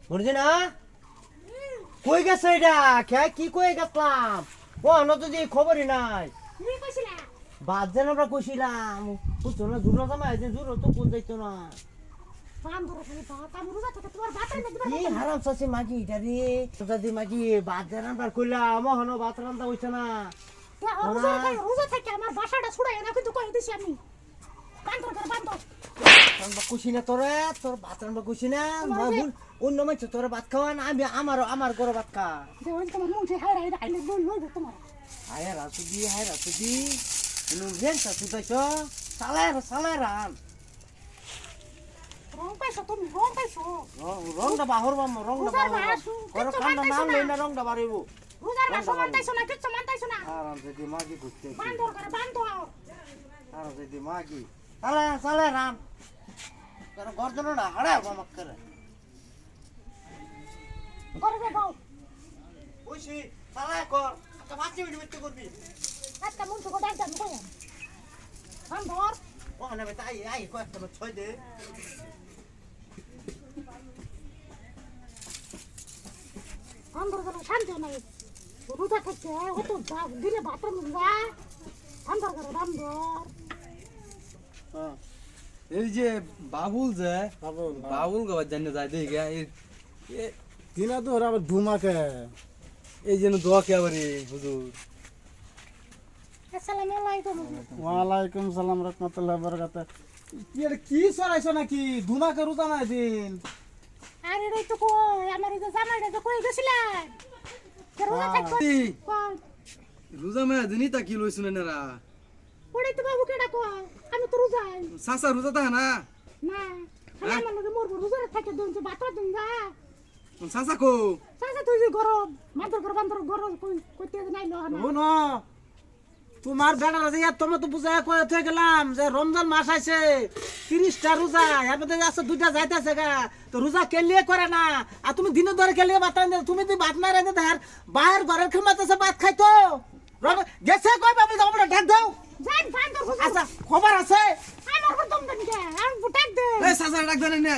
মর্জিনা কই গেছে এটা কি কই গেছলাম ও অন্য তো যে খবরই নাই বাদ যেন আমরা কইছিলাম বুঝছো না জুড়ো জামা আছে জুড়ো তো কোন যাইতো না কি হারাম চাষি মাগি এটা রে দাদি মাগি বাদ যেন আমরা কইলাম হনো ভাত রান্না হইছে না কুছি না তোরে তোর ভাত রান্না কুছি না অন্য মানুষ তোরা ভাত খাওয়া না আমি আমার ঘরে ভাত খা হায় রাসুদি নুন সুতাইছ সালাই রান রংটা বাহর রংটা বাহর কান্না নাম নেই না রংটা বাড়িব আরাম যদি মাগি ঘুরতে আরাম যদি মাগি সালাই রান তোর গর্জন না হাড়ে আমাক করে ওইছি সালাই কর একটা বাচ্চা ভিডিও করবি ওখানে আই কয়েকটা ছয় দে শান্তি নাই রোজা থাকছে অত দিলে বাথরুম যা ঠান্ডা করে বান্দর এই যে বাবুল যে বাবুল গাওয়ার জন্য যায় দেখে দিনা তো ওরা আবার ধুমাকে এই জন্য দোয়া কে আবার হুজুর আসসালামু আলাইকুম ওয়ালাইকুম সালাম রাহমাতুল্লাহ বারাকাতুহু কি সরাইছো নাকি ধুমাকে রোজা নাই দিন আরে রে তো কই আমার এই জামাইটা তো কই গেছিলাম রোজা থাকবো কোন রোজা মে দিনই তা কি লইছ না ওরে তো বাবু কেডা কো আমি তো রোজা সাসা রোজা তা না না আমার লগে মোর রোজা থাকে দন তো বাতা দন যা সাসা কো সাসা তুই যে গরম মাতর গরম কইতে নাই লো না ও না তোমার বেড়া যে তোমরা তো বুঝায় কয়ে থয়ে গেলাম যে রমজান মাস আইছে 30টা রোজা এর মধ্যে আছে দুইটা যাইতেছে গা তো রোজা কেলিয়ে করে না আর তুমি দিনে ধরে কেলিয়ে ভাত রান্ধে তুমি যদি ভাত না রান্ধে তার বাইরের ঘরের খেমাতেছে ভাত খাইতো গেছে কই বাবু যাও আমরা ডাক দাও যাই বান্দর আচ্ছা খবর আছে আমার হুদম দেন কে আমি বুটাক দে এই সাসা ডাক দেন না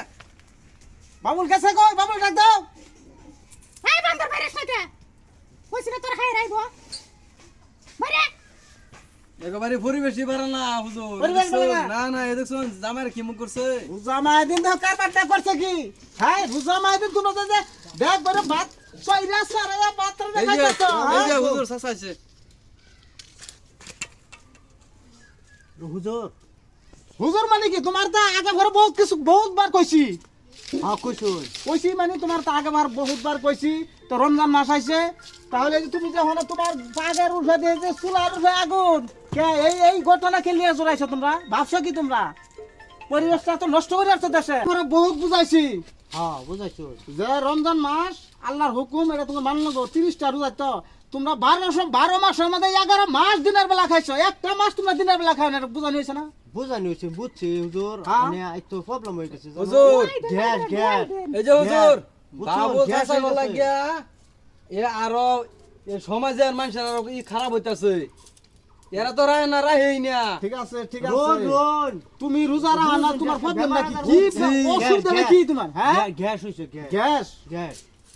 বাবুল গেছে কই বাবুল ডাক দাও এই বান্দর বাইরে সাথে কইছিনা তোর খাই রাইবো বাইরে একেবারে পরিবেশই পারে না হুজুর পরিবেশ পারে না? না না এ দেখছুন জামাইর কি মুখ করছে রোজা মাইদিন দাও কারবারটা করছে কি হ্যাঁ রোজা মাইদিন তুমি তো যে দেখ বড় ভাত সইরা সারা ভাত রান্না এই যে খাইতো এই যে হুজুর সাসা আছে হুজুর হুজুর মানে কি তোমার তো আগে ঘরে বহুত বার কইছি হ্যাঁ কইছুন কইছি মানে তোমার তো আগে বার বহুত বার কইছি তো রমজান মাস আইছে তাহলে যে তুমি যখন তোমার পাগের উঠে দিয়ে যে চুলার উঠে আগুন কে এই ঘটনা খেলিয়ে জড়াইছো তোমরা ভাবছো কি তোমরা পরিবেশটা তো নষ্ট করে আসছো দেশে তোমরা বহুত বুঝাইছি হ্যাঁ বুঝাইছো যে রমজান মাস আল্লাহর হুকুম এটা তুমি মানল গো 30টা রোজা তো তোমরা 12 মাসের মধ্যে 11 মাস দিনের বেলা খাইছো একটা মাস তোমরা দিনের বেলা খাও না এটা বুঝানি হয়েছে না বুঝানি হয়েছে বুঝছি হুজুর হ্যাঁ? মানে একটু প্রবলেম হয়ে গেছে হুজুর গ্যাস গ্যাস এই যে হুজুর বুঝছো, বাবুল গ্যাস সাসা হয়ে গেছে। লাগিয়া এ আরো এ সমাজের মানুষের আরো ই খারাপ হইতাছে এরা তো রায় না রাহেই না ঠিক আছে ঠিক রোন আছে রোন তুমি রোজা রাখা না তোমার প্রবলেম নাকি বেমার কি আজার অসুবিধা নাকি তোমার হ্যাঁ গ্যাস হইছে গ্যাস গ্যাস গ্যাস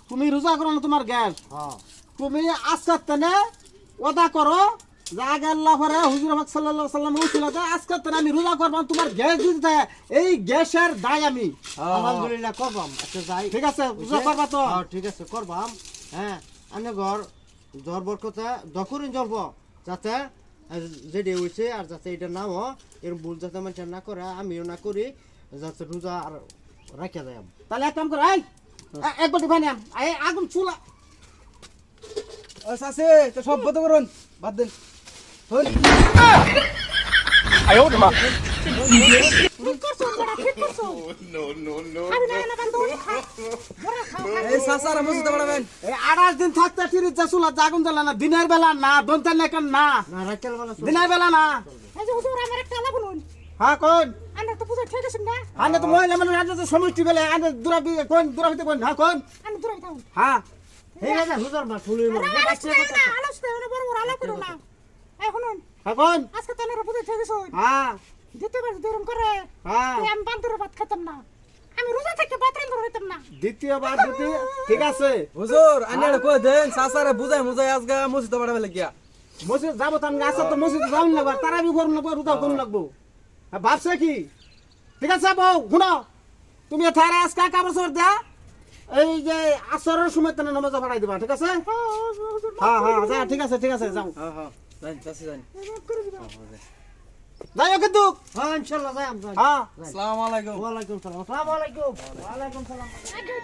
তুমি রোজা করো না তোমার গ্যাস হ্যাঁ তুমি আজকে তেনে ওদা করো যে আগে আল্লাহ পরে হুজুর পাক সাল্লাল্লাহু আলাইহি সাল্লাম বলেছিল যে আজকে তেনে আমি রোজা করব তোমার গ্যাস যদি থাকে এই গ্যাসের দায় আমি আলহামদুলিল্লাহ করবাম আচ্ছা যাই ঠিক আছে রোজা করবা তো হ্যাঁ ঠিক আছে করবাম হ্যাঁ আনে ঘর জ্বর বরকতে দখরিন জ্বরব যাতে যেটা হয়েছে আর যাতে এটা নাম এরকম ভুল যাতে মানুষ না করে আমিও না করি যাতে রোজা আর রাখা যায় তাহলে এক কাম করো এই এক বাটি পানি আন এই আগুন চুলা ও সাসে তো সব বন্ধ করুন বাদ দেন হল ঠিক করছো বড়া ঠিক করছো আমি না বান্দর বড়া খাও এই সাসার মসজিদে বাড়াবেন এই 28 দিন থাকতে তিরিশ যা চুলা আগুন জ্বালা না দিনের বেলা না দন্তের না কেন না না রাখতে বলা দিনের বেলা না এই যে হুজুর আমার একটা আলা বলুন হ্যাঁ কোন আমরা তো বুঝা ঠিক আছে না আনে তো মহিলা মানে আনে তো সমষ্টি বেলে আনে দুরাবি কোন দুরাবিতে কোন হ্যাঁ কোন আমি দূরে থাকুন হ্যাঁ এই যে হুজুর মা ফুলের মা আলাস্তে বড় বড় আলা করো না এই শুনুন হ্যাঁ কোন আজকে তো বুঝা ঠিক আছে হ্যাঁ দিতে পারছি দেরম করে হ্যাঁ আমি বান্দরের ভাত খেতাম না আমি রোজা থেকে ভাত রান্ধতে হইতাম না। দ্বিতীয়বার যদি ঠিক আছে হুজুর আন্নারে কই দেন সাসারে বুঝাই মুজাই আজকে মসজিদে বাড়াবে লাগিয়া মসজিদ যাবো তো আমি আসা তো মসজিদ যাওয়ান লাগবো তারা বি করুন লাগবো রোজা করুন লাগবো ভাবছে কি ঠিক আছে বউ শুনো তুমি থারে আজকে কাপড় চোপড় দেয়া এই যে আসরের সময় তেনে নামাজ পড়াই দিবা ঠিক আছে হ্যাঁ হ্যাঁ যা ঠিক আছে যাও হ্যাঁ হ্যাঁ জানি চাচি জানি যাইও কিন্তু হ্যাঁ ইনশাআল্লাহ যাই আমরা হ্যাঁ আসসালামু আলাইকুম ওয়ালাইকুম সালাম আসসালামু আলাইকুম ওয়ালাইকুম সালাম আগে